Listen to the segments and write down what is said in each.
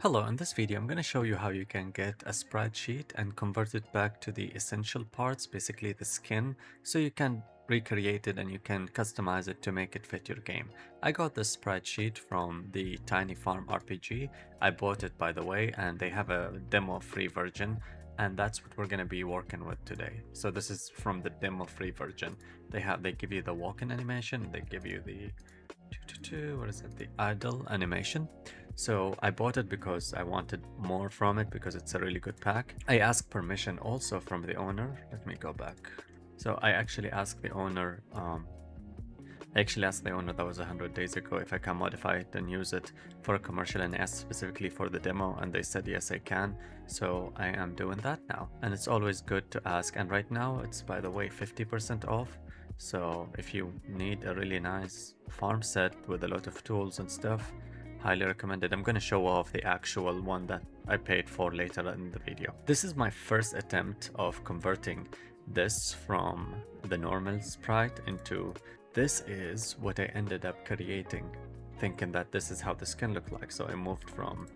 Hello, in this video I'm going to show you how you can get a sprite sheet and convert it back to the essential parts, basically the skin, so you can recreate it and you can customize it to make it fit your game. I got this sprite sheet from the Tiny Farm RPG. I bought it, by the way, and they have a demo free version, and that's what we're going to be working with today. So this is from the demo free version. They give you the walking animation, they give you the the idle animation. So I bought it because I wanted more from it because it's a really good pack. I asked permission also from the owner. Let me go back. So I actually asked the owner, that was 100 days ago if I can modify it and use it for a commercial, and asked specifically for the demo, and they said yes I can. So I am doing that now, and it's always good to ask. And right now it's, by the way, 50% off. So if you need a really nice farm set with a lot of tools and stuff, highly recommended. I'm going to show off the actual one that I paid for later in the video. This is my first attempt of converting this from the normal sprite into this. Is what I ended up creating, thinking that this is how the skin looked like. So I moved from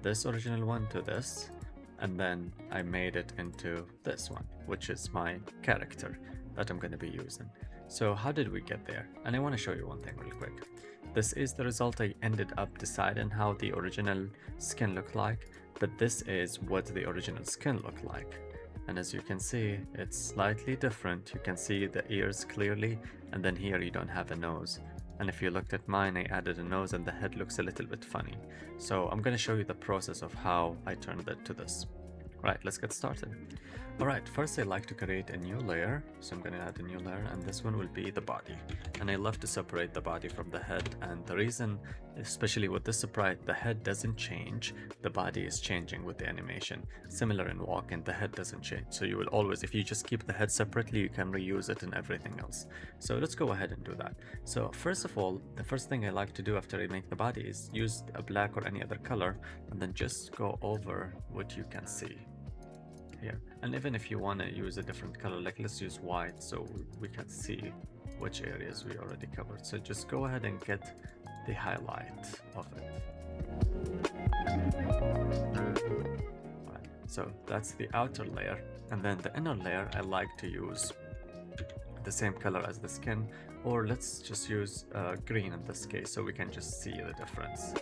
this original one to this, and then I made it into this one, which is my character that I'm going to be using. So how did we get there? And I want to show you one thing real quick. This is the result. I ended up deciding how the original skin looked like, but this is what the original skin looked like. And as you can see, it's slightly different. You can see the ears clearly, and then here you don't have a nose. And if you looked at mine, I added a nose and the head looks a little bit funny. So I'm going to show you the process of how I turned it to this. Right, let's get started. Alright, first I like to create a new layer. So I'm going to add a new layer, and this one will be the body. And I love to separate the body from the head. And the reason, especially with this sprite, the head doesn't change. The body is changing with the animation. Similar in walking, the head doesn't change. So you will always, if you just keep the head separately, you can reuse it in everything else. So let's go ahead and do that. So first of all, the first thing I like to do after I make the body is use a black or any other color, and then just go over what you can see here. And even if you want to use a different color, like let's use white so we can see which areas we already covered. So just go ahead and get the highlight of it. Alright, so that's the outer layer, and then the inner layer I like to use the same color as the skin, or let's just use green in this case so we can just see the difference.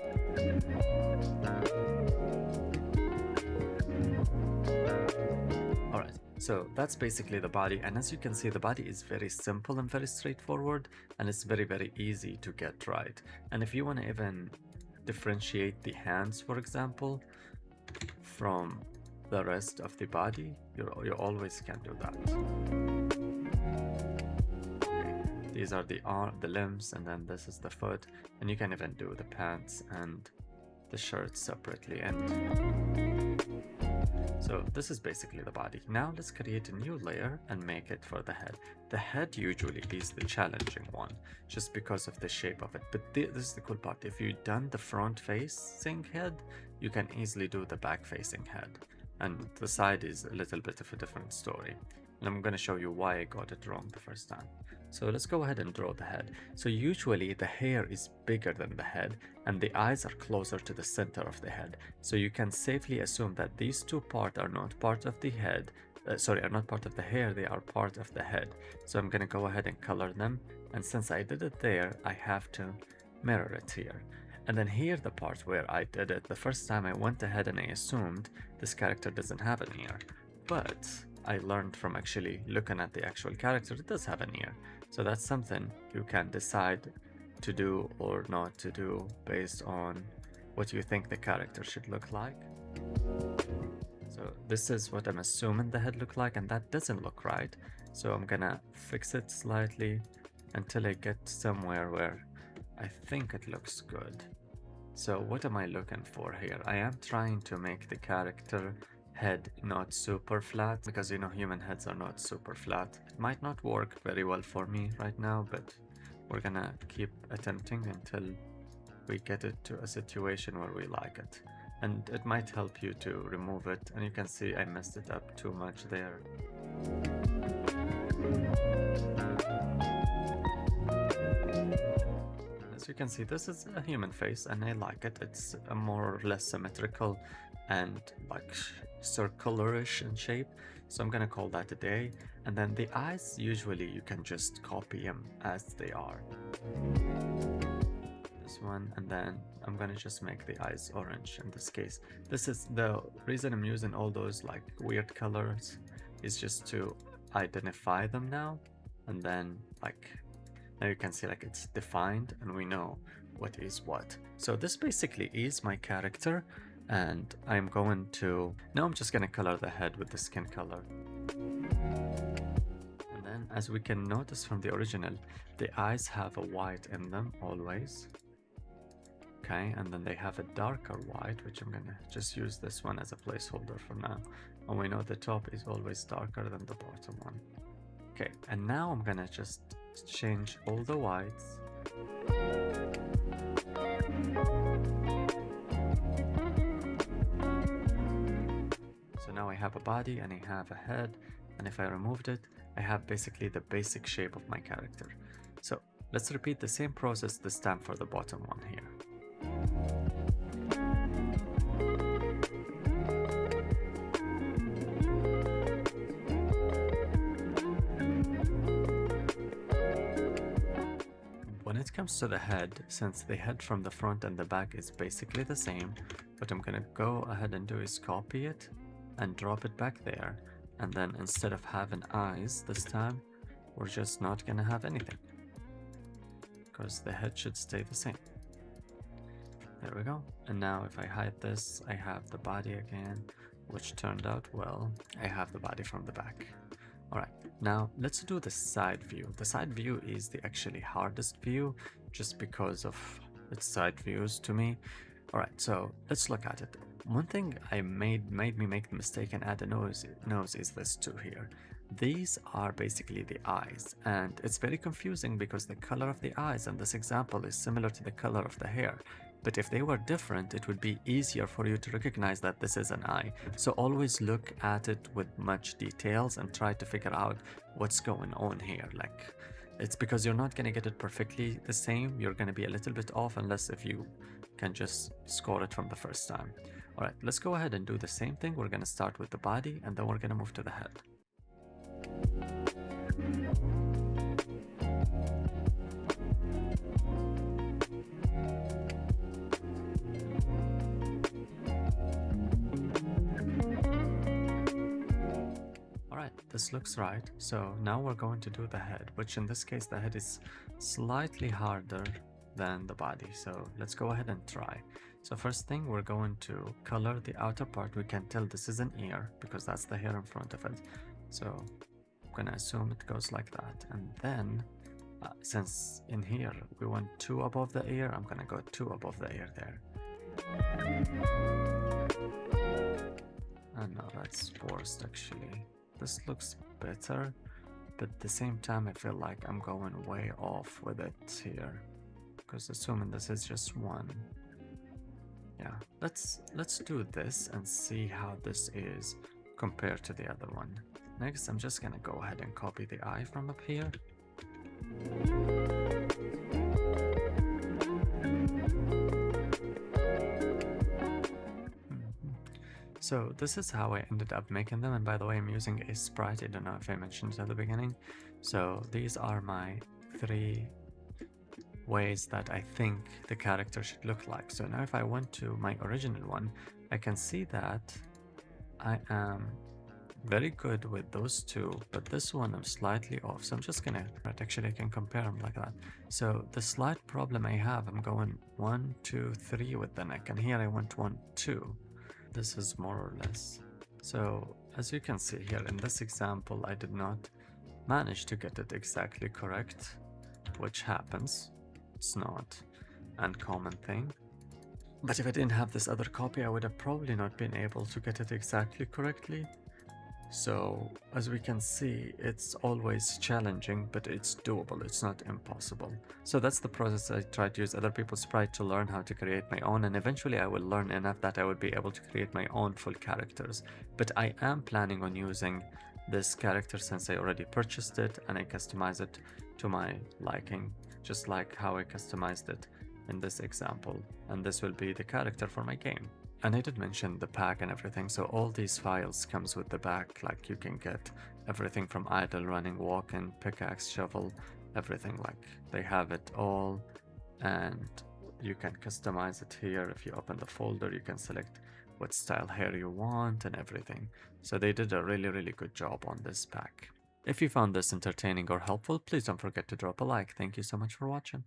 Alright, so that's basically the body, and as you can see, the body is very simple and very straightforward, and it's very easy to get right. And if you want to even differentiate the hands, for example, from the rest of the body, you always can do that. Okay. These are the limbs, and then this is the foot, and you can even do the pants and the shirt separately. And so this is basically the body. Now let's create a new layer and make it for the head. The head usually is the challenging one just because of the shape of it. But this is the cool part. If you've done the front facing head, you can easily do the back facing head. And the side is a little bit of a different story. And I'm going to show you why I got it wrong the first time. So let's go ahead and draw the head. So usually the hair is bigger than the head, and the eyes are closer to the center of the head. So you can safely assume that these two parts are not part of the head, are not part of the hair, they are part of the head. So I'm going to go ahead and color them. And since I did it there, I have to mirror it here. And then here, the part where I did it, the first time I went ahead and I assumed this character doesn't have an ear. But I learned from actually looking at the actual character, it does have an ear. So that's something you can decide to do or not to do based on what you think the character should look like. So this is what I'm assuming the head look like, and that doesn't look right. So I'm gonna fix it slightly until I get somewhere where I think it looks good. So what am I looking for here? I am trying to make the character head not super flat, because you know human heads are not super flat. It might not work very well for me right now, but we're gonna keep attempting until we get it to a situation where we like it. And it might help you to remove it, and you can see I messed it up too much there. as you can see, this is a human face and I like it. It's a more or less symmetrical and like circular-ish in shape. So I'm gonna call that a day. And then the eyes, usually you can just copy them as they are. This one, and then I'm gonna just make the eyes orange in this case. This is the reason I'm using all those like weird colors is just to identify them now. And then like now you can see like it's defined and we know what is what. So this basically is my character, and I'm going to, now I'm just gonna color the head with the skin color. And then as we can notice from the original, the eyes have a white in them always. Okay, and then they have a darker white, which I'm gonna just use this one as a placeholder for now. And we know the top is always darker than the bottom one. Okay, and now I'm gonna just change all the whites. So now I have a body and I have a head, and if I removed it, I have basically the basic shape of my character. So let's repeat the same process this time for the bottom one here. When it comes to the head, since the head from the front and the back is basically the same, what I'm gonna go ahead and do is copy it and drop it back there. And then instead of having eyes this time, we're just not gonna have anything, because the head should stay the same. There we go. And now if I hide this, I have the body again, which turned out well. I have the body from the back. Alright, now let's do the side view. The side view is the actually hardest view, just because of its side views to me. Alright, so let's look at it. One thing I made me make the mistake and add a nose is this two here. These are basically the eyes, and it's very confusing because the color of the eyes in this example is similar to the color of the hair. But if they were different, it would be easier for you to recognize that this is an eye. So always look at it with much details and try to figure out what's going on here. Like, it's because you're not going to get it perfectly the same. You're going to be a little bit off unless if you can just score it from the first time. All right, let's go ahead and do the same thing. We're going to start with the body and then we're going to move to the head. This looks right. So now we're going to do the head, which in this case the head is slightly harder than the body. So let's go ahead and try. So first thing, we're going to color the outer part. We can tell this is an ear because that's the hair in front of it. So I'm gonna assume it goes like that. And then since in here we want 2 above the ear, I'm gonna go 2 above the ear there. Oh no, that's worst actually. This looks better, but at the same time I feel like I'm going way off with it here, because assuming this is just 1. Yeah, let's do this and see how this is compared to the other one. Next, I'm just gonna go ahead and copy the eye from up here. So this is how I ended up making them, and by the way, I'm using a Sprite. I don't know if I mentioned it at the beginning. So these are my 3 ways that I think the character should look like. So now if I went to my original one, I can see that I am very good with those 2, but this one I'm slightly off. So I'm just gonna, actually I can compare them like that. So the slight problem I have, I'm going 1, 2, 3 with the neck, and here I went 1, 2. This is more or less. So as you can see here in this example, I did not manage to get it exactly correct, which happens. It's not an uncommon thing. But if I didn't have this other copy, I would have probably not been able to get it exactly correctly. So as we can see, it's always challenging, but it's doable. It's not impossible. So that's the process. I try to use other people's Sprite to learn how to create my own, and eventually I will learn enough that I would be able to create my own full characters. But I am planning on using this character since I already purchased it and I customize it to my liking, just like how I customized it in this example, and this will be the character for my game. And I did mention the pack and everything, so all these files comes with the pack. Like you can get everything from idle, running, walking, pickaxe, shovel, everything. Like they have it all, and you can customize it here. If you open the folder, you can select what style hair you want and everything. So they did a really good job on this pack. If you found this entertaining or helpful, please don't forget to drop a like. Thank you so much for watching.